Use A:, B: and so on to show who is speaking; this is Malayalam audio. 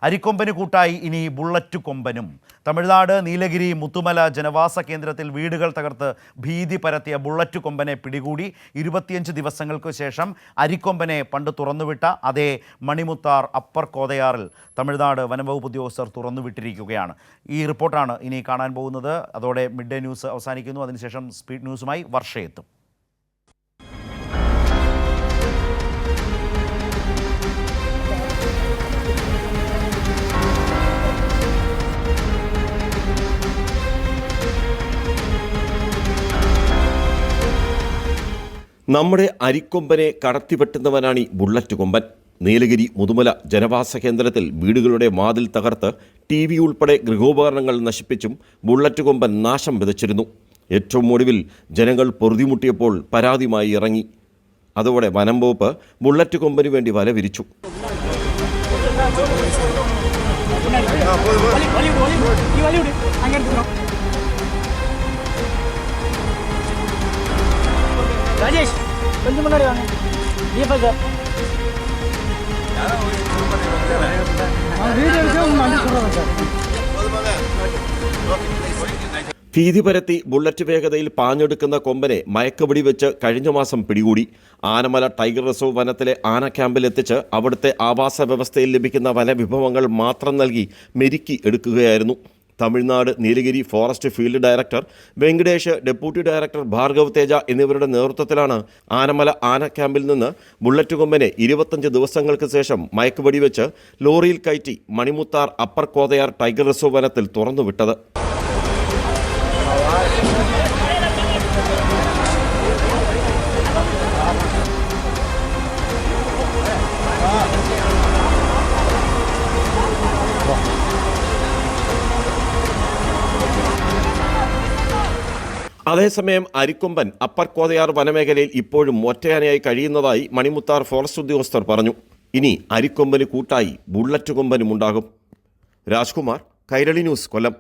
A: അരിക്കൊമ്പന് കൂട്ടായി ഇനി ബുള്ളറ്റ് കൊമ്പനും. തമിഴ്നാട് നീലഗിരി മുത്തുമല ജനവാസ കേന്ദ്രത്തിൽ വീടുകൾ തകർത്ത് ഭീതി പരത്തിയ ബുള്ളറ്റ് കൊമ്പനെ പിടികൂടി. 25 ദിവസങ്ങൾക്ക് ശേഷം അരിക്കൊമ്പനെ പണ്ട് തുറന്നുവിട്ട അതേ മണിമുത്താർ അപ്പർ കോതയാറിൽ തമിഴ്നാട് വനംവകുപ്പ് ഉദ്യോഗസ്ഥർ തുറന്നുവിട്ടിരിക്കുകയാണ്. ഈ റിപ്പോർട്ടാണ് ഇനി കാണാൻ പോകുന്നത്. അതോടെ മിഡ് ഡേ ന്യൂസ് അവസാനിക്കുന്നു. അതിനുശേഷം സ്പീഡ് ന്യൂസുമായി വർഷയെത്തും.
B: നമ്മുടെ അരിക്കൊമ്പനെ കടത്തിവെട്ടുന്നവനാണ് ഈ ബുള്ളറ്റ് കൊമ്പൻ. നീലഗിരി മുതുമല ജനവാസ കേന്ദ്രത്തിൽ വീടുകളുടെ വാതിൽ തകർത്ത് TV ഉൾപ്പെടെ ഗൃഹോപകരണങ്ങൾ നശിപ്പിച്ചും ബുള്ളറ്റ് കൊമ്പൻ നാശം വിതച്ചിരുന്നു. ഏറ്റവും ഒടുവിൽ ജനങ്ങൾ പൊറുതിമുട്ടിയപ്പോൾ പരാതിയുമായി ഇറങ്ങി. അതോടെ വനം വകുപ്പ് ബുള്ളറ്റ് കൊമ്പന് വേണ്ടി വല വിരിച്ചു.
C: ராஜேஷ் கொஞ்சம் முன்னாடி வாங்க. தீபா சார்
B: ഭീതി പരത്തി ബുള്ളറ്റ് വേഗതയിൽ പാഞ്ഞെടുക്കുന്ന കൊമ്പനെ മയക്കുപിടി വെച്ച് കഴിഞ്ഞ മാസം പിടികൂടി. ആനമല ടൈഗർ റിസർവ് വനത്തിലെ ആന ക്യാമ്പിലെത്തിച്ച് അവിടുത്തെ ആവാസ വ്യവസ്ഥയിൽ ലഭിക്കുന്ന വനവിഭവങ്ങൾ മാത്രം നൽകി മെരുക്കി എടുക്കുകയായിരുന്നു. Tamil Nadu Nilgiri forest field director Venkatesh, deputy director Bhargav Teja എന്നിവരുടെ നേതൃത്വത്തിലാണ് ആനമല ആന ക്യാമ്പിൽ നിന്ന് ബുള്ളറ്റ് കൊമ്പനെ 25 ദിവസങ്ങൾക്ക് ശേഷം മയക്കുവെടി വെച്ച് ലോറിയിൽ കയറ്റി Manimuthar upper Kothayar tiger reserve വനത്തിൽ തുറന്നുവിട്ടത്. അതേസമയം അരിക്കൊമ്പൻ അപ്പർ കോതയാർ വനമേഖലയിൽ ഇപ്പോഴും ഒറ്റയാനയായി കഴിയുന്നതായി മണിമുത്താർ ഫോറസ്റ്റ് ഉദ്യോഗസ്ഥർ പറഞ്ഞു. ഇനി അരിക്കൊമ്പന് കൂട്ടായി ബുള്ളറ്റ് കൊമ്പനും ഉണ്ടാകും. രാജ്കുമാർ, കൈരളി ന്യൂസ്, കൊല്ലം.